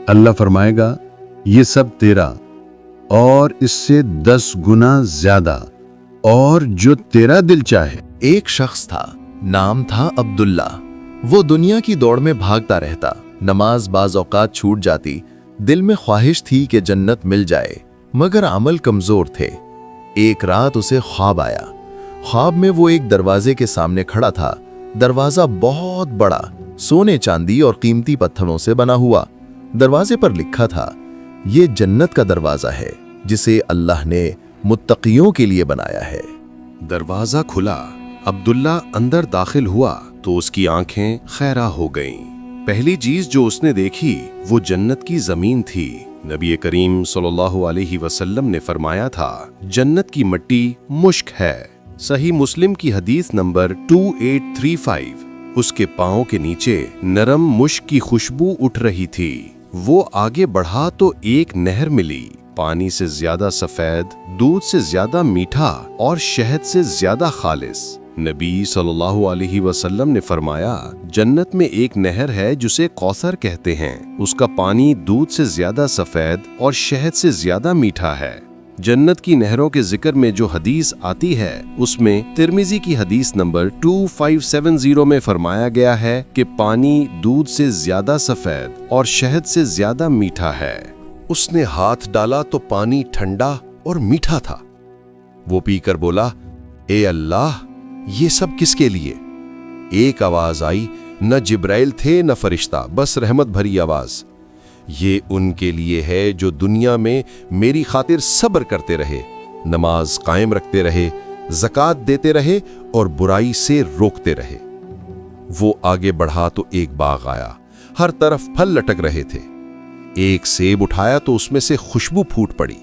اللہ فرمائے گا یہ سب تیرا اور اس سے 10 گنا زیادہ، اور جو تیرا دل چاہے۔ ایک شخص تھا، نام تھا عبداللہ۔ وہ دنیا کی دوڑ میں بھاگتا رہتا، نماز بعض اوقات چھوٹ جاتی، دل میں خواہش تھی کہ جنت مل جائے، مگر عمل کمزور تھے۔ ایک رات اسے خواب آیا۔ خواب میں وہ ایک دروازے کے سامنے کھڑا تھا۔ دروازہ بہت بڑا، سونے چاندی اور قیمتی پتھروں سے بنا ہوا۔ دروازے پر لکھا تھا، یہ جنت کا دروازہ ہے جسے اللہ نے متقیوں کے لیے بنایا ہے۔ دروازہ کھلا، عبداللہ اندر داخل ہوا تو اس کی آنکھیں خیرہ ہو گئیں۔ پہلی چیز جو اس نے دیکھی وہ جنت کی زمین تھی۔ نبی کریم صلی اللہ علیہ وسلم نے فرمایا تھا، جنت کی مٹی مشک ہے۔ صحیح مسلم کی حدیث نمبر 2835۔ اس کے پاؤں کے نیچے نرم مشک کی خوشبو اٹھ رہی تھی۔ وہ آگے بڑھا تو ایک نہر ملی، پانی سے زیادہ سفید، دودھ سے زیادہ میٹھا اور شہد سے زیادہ خالص۔ نبی صلی اللہ علیہ وسلم نے فرمایا، جنت میں ایک نہر ہے جسے کوثر کہتے ہیں، اس کا پانی دودھ سے زیادہ سفید اور شہد سے زیادہ میٹھا ہے۔ جنت کی نہروں کے ذکر میں جو حدیث آتی ہے اس میں ترمذی کی حدیث نمبر 2570 میں فرمایا گیا ہے کہ پانی دودھ سے زیادہ سفید اور شہد سے زیادہ میٹھا ہے۔ اس نے ہاتھ ڈالا تو پانی ٹھنڈا اور میٹھا تھا۔ وہ پی کر بولا، اے اللہ، یہ سب کس کے لیے؟ ایک آواز آئی، نہ جبرائیل تھے نہ فرشتہ، بس رحمت بھری آواز، یہ ان کے لیے ہے جو دنیا میں میری خاطر صبر کرتے رہے، نماز قائم رکھتے رہے، زکوٰۃ دیتے رہے اور برائی سے روکتے رہے۔ وہ آگے بڑھا تو ایک باغ آیا، ہر طرف پھل لٹک رہے تھے۔ ایک سیب اٹھایا تو اس میں سے خوشبو پھوٹ پڑی۔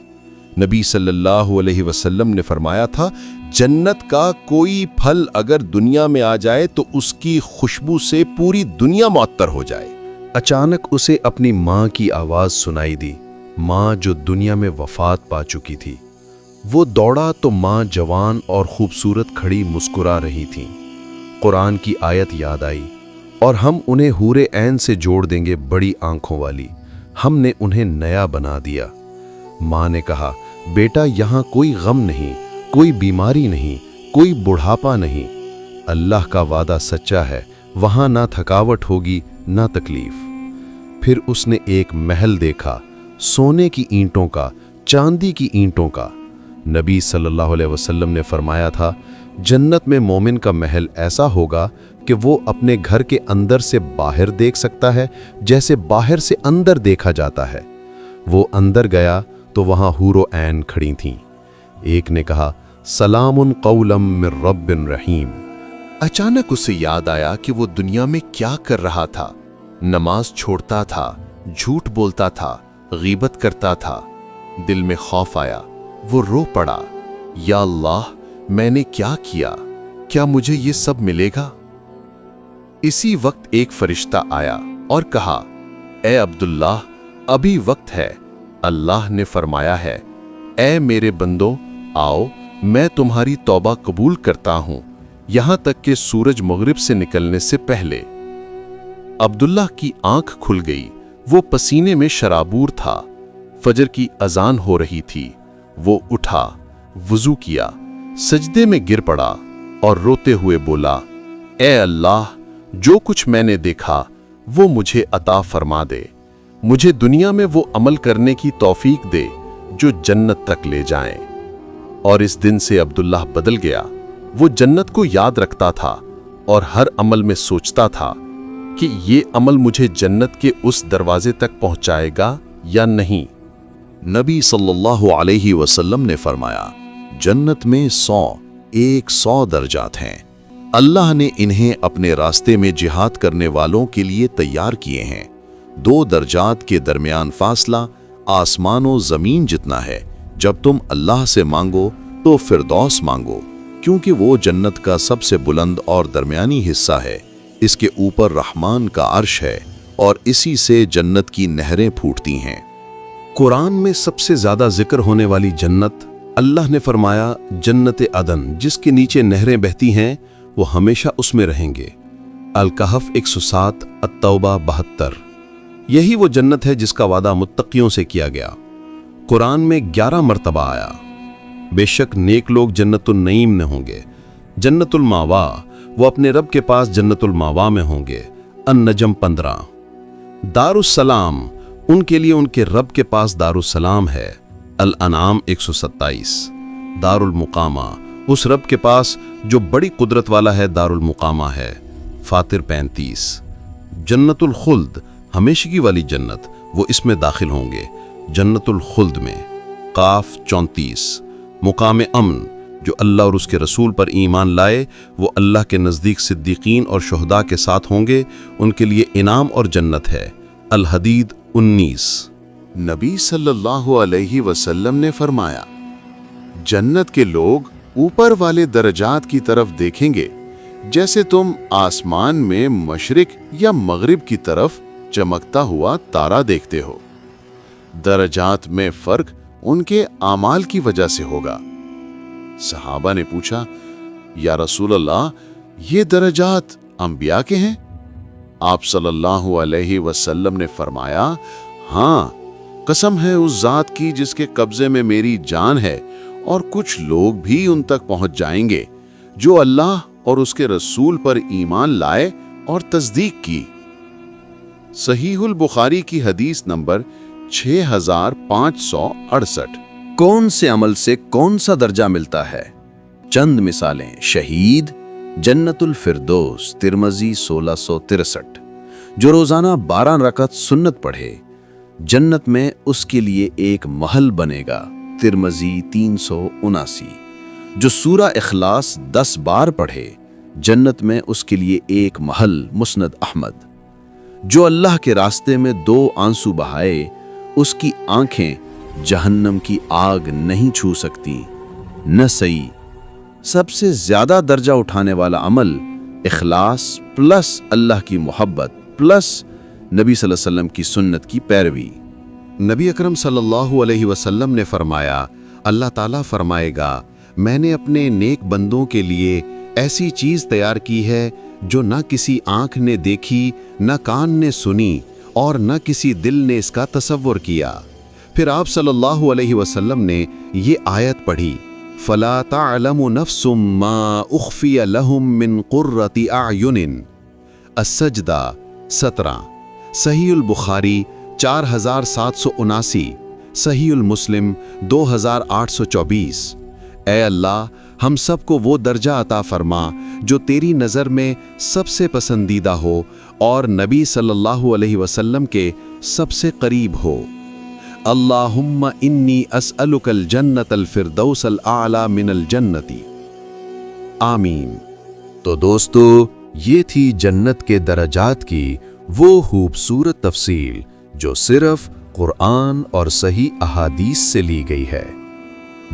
نبی صلی اللہ علیہ وسلم نے فرمایا تھا، جنت کا کوئی پھل اگر دنیا میں آ جائے تو اس کی خوشبو سے پوری دنیا معطر ہو جائے۔ اچانک اسے اپنی ماں کی آواز سنائی دی، ماں جو دنیا میں وفات پا چکی تھی۔ وہ دوڑا تو ماں جوان اور خوبصورت کھڑی مسکرا رہی تھی۔ قرآن کی آیت یاد آئی، اور ہم انہیں حور عین سے جوڑ دیں گے، بڑی آنکھوں والی، ہم نے انہیں نیا بنا دیا۔ ماں نے کہا، بیٹا یہاں کوئی غم نہیں، کوئی بیماری نہیں، کوئی بڑھاپا نہیں، اللہ کا وعدہ سچا ہے، وہاں نہ تھکاوٹ ہوگی نہ تکلیف۔ پھر اس نے ایک محل دیکھا، سونے کی اینٹوں کا، چاندی کی اینٹوں کا۔ نبی صلی اللہ علیہ وسلم نے فرمایا تھا، جنت میں مومن کا محل ایسا ہوگا کہ وہ اپنے گھر کے اندر سے باہر دیکھ سکتا ہے جیسے باہر سے اندر دیکھا جاتا ہے۔ وہ اندر گیا تو وہاں حور و عین کھڑی تھیں۔ ایک نے کہا، سلام قولا من رب رحیم۔ اچانک اسے یاد آیا کہ وہ دنیا میں کیا کر رہا تھا۔ نماز چھوڑتا تھا، جھوٹ بولتا تھا، غیبت کرتا تھا۔ دل میں خوف آیا، وہ رو پڑا، یا اللہ، میں نے کیا کیا؟ کیا مجھے یہ سب ملے گا؟ اسی وقت ایک فرشتہ آیا اور کہا، اے عبداللہ، ابھی وقت ہے۔ اللہ نے فرمایا ہے، اے میرے بندو، آؤ، میں تمہاری توبہ قبول کرتا ہوں، یہاں تک کہ سورج مغرب سے نکلنے سے پہلے۔ عبداللہ کی آنکھ کھل گئی، وہ پسینے میں شرابور تھا۔ فجر کی اذان ہو رہی تھی۔ وہ اٹھا، وضو کیا، سجدے میں گر پڑا اور روتے ہوئے بولا، اے اللہ، جو کچھ میں نے دیکھا وہ مجھے عطا فرما دے، مجھے دنیا میں وہ عمل کرنے کی توفیق دے جو جنت تک لے جائیں۔ اور اس دن سے عبداللہ بدل گیا۔ وہ جنت کو یاد رکھتا تھا اور ہر عمل میں سوچتا تھا کہ یہ عمل مجھے جنت کے اس دروازے تک پہنچائے گا یا نہیں۔ نبی صلی اللہ علیہ وسلم نے فرمایا، جنت میں 100 درجات ہیں، اللہ نے انہیں اپنے راستے میں جہاد کرنے والوں کے لیے تیار کیے ہیں۔ 2 درجات کے درمیان فاصلہ آسمان و زمین جتنا ہے۔ جب تم اللہ سے مانگو تو فردوس مانگو، کیونکہ وہ جنت کا سب سے بلند اور درمیانی حصہ ہے۔ اس کے اوپر رحمان کا عرش ہے اور اسی سے جنت کی نہریں پھوٹتی ہیں۔ قرآن میں سب سے زیادہ ذکر ہونے والی جنت، اللہ نے فرمایا، جنت عدن، جس کے نیچے نہریں بہتی ہیں، وہ ہمیشہ اس میں رہیں گے۔ الکہف 107، التوبہ 72۔ یہی وہ جنت ہے جس کا وعدہ متقیوں سے کیا گیا۔ قرآن میں 11 مرتبہ آیا، بے شک نیک لوگ جنت النعیم میں ہوں گے، جنت الماوا، وہ اپنے رب کے پاس جنت الماوا میں ہوں گے۔ النجم 15۔ دار السلام، ان کے لیے ان کے رب کے پاس دار السلام ہے۔ الانعام 127۔ دار المقامہ، اس رب کے پاس جو بڑی قدرت والا ہے دار المقامہ ہے۔ فاطر 35۔ جنت الخلد، ہمیشگی والی جنت، وہ اس میں داخل ہوں گے، جنت الخلد میں۔ قاف 34۔ مقام امن، جو اللہ اور اس کے رسول پر ایمان لائے وہ اللہ کے نزدیک صدیقین اور شہداء کے ساتھ ہوں گے، ان کے لیے انعام اور جنت ہے۔ الحدید 19۔ نبی صلی اللہ علیہ وسلم نے فرمایا، جنت کے لوگ اوپر والے درجات کی طرف دیکھیں گے جیسے تم آسمان میں مشرق یا مغرب کی طرف چمکتا ہوا تارا دیکھتے ہو۔ درجات میں فرق ان کے اعمال کی وجہ سے ہوگا۔ صحابہ نے پوچھا، یا رسول اللہ، یہ درجات انبیاء کے ہیں؟ آپ صلی اللہ علیہ وسلم نے فرمایا، ہاں، قسم ہے اس ذات کی جس کے قبضے میں میری جان ہے، اور کچھ لوگ بھی ان تک پہنچ جائیں گے جو اللہ اور اس کے رسول پر ایمان لائے اور تصدیق کی۔ صحیح البخاری کی حدیث نمبر 6568۔ کون سے عمل سے کون سا درجہ ملتا ہے؟ چند مثالیں: شہید، جنت الفردوس، ترمذی 1663۔ جو روزانہ 12 رکعت سنت پڑھے، جنت میں اس کے لیے ایک محل بنے گا، ترمذی 379۔ جو سورہ اخلاص 10 بار پڑھے، جنت میں اس کے لیے ایک محل، مسند احمد۔ جو اللہ کے راستے میں 2 آنسو بہائے، اس کی آنکھیں جہنم کی آگ نہیں چھو سکتی، نسائی۔ سب سے زیادہ درجہ اٹھانے والا عمل اخلاص پلس اللہ کی محبت پلس نبی صلی اللہ علیہ وسلم کی سنت کی پیروی۔ نبی اکرم صلی اللہ علیہ وسلم نے فرمایا، اللہ تعالیٰ فرمائے گا، میں نے اپنے نیک بندوں کے لیے ایسی چیز تیار کی ہے جو نہ کسی آنکھ نے دیکھی، نہ کان نے سنی، اور نہ کسی دل نے اس کا تصور کیا۔ پھر آپ صلی اللہ علیہ وسلم نے یہ آیت پڑھی، فَلَا تَعْلَمُ نَفْسٌ مَّا أُخْفِيَ لَهُم مِّن قُرَّةِ أَعْيُنٍ۔ السجدہ 17۔ صحیح البخاری 4779، صحیح المسلم 2824۔ اے اللہ، ہم سب کو وہ درجہ عطا فرما جو تیری نظر میں سب سے پسندیدہ ہو اور نبی صلی اللہ علیہ وسلم کے سب سے قریب ہو۔ اللہم انی اسألک الجنت الفردوس الاعلی من الجنتی، آمین۔ تو دوستو، یہ تھی جنت کے درجات کی وہ خوبصورت تفصیل جو صرف قرآن اور صحیح احادیث سے لی گئی ہے۔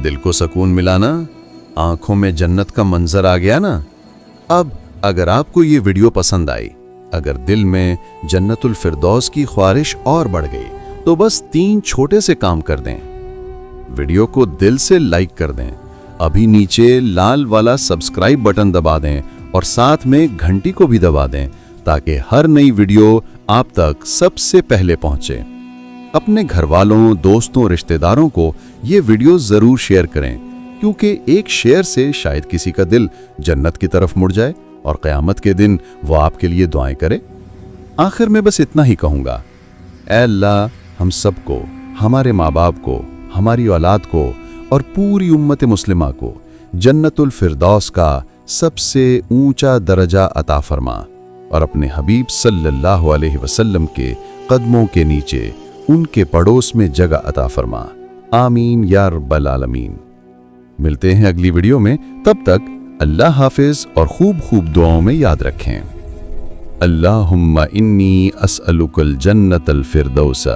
دل کو سکون ملا نا؟ آنکھوں میں جنت کا منظر آ گیا نا؟ اب اگر آپ کو یہ ویڈیو پسند آئی، اگر دل میں جنت الفردوس کی خواہش اور بڑھ گئی، تو بس 3 چھوٹے سے کام کر دیں۔ ویڈیو کو دل سے لائک کر دیں، ابھی نیچے لال والا سبسکرائب بٹن دبا دیں اور ساتھ میں گھنٹی کو بھی دبا دیں تاکہ ہر نئی ویڈیو آپ تک سب سے پہلے پہنچے۔ اپنے گھر والوں، دوستوں، رشتہ داروں کو یہ ویڈیو ضرور شیئر کریں، کیونکہ ایک شیئر سے شاید کسی کا دل جنت کی طرف مڑ جائے اور قیامت کے دن وہ آپ کے لیے دعائیں کرے۔ آخر میں بس اتنا ہی کہوں گا، اے اللہ، ہم سب کو، ہمارے ماں باپ کو، ہماری اولاد کو اور پوری امت مسلمہ کو جنت الفردوس کا سب سے اونچا درجہ عطا فرما اور اپنے حبیب صلی اللہ علیہ وسلم کے قدموں کے نیچے ان کے پڑوس میں جگہ عطا فرما، آمین یا رب العالمین۔ ملتے ہیں اگلی ویڈیو میں، تب تک اللہ حافظ اور خوب دعاؤں میں یاد رکھیں۔ اللہم انی اسألک الجنت الفردوس۔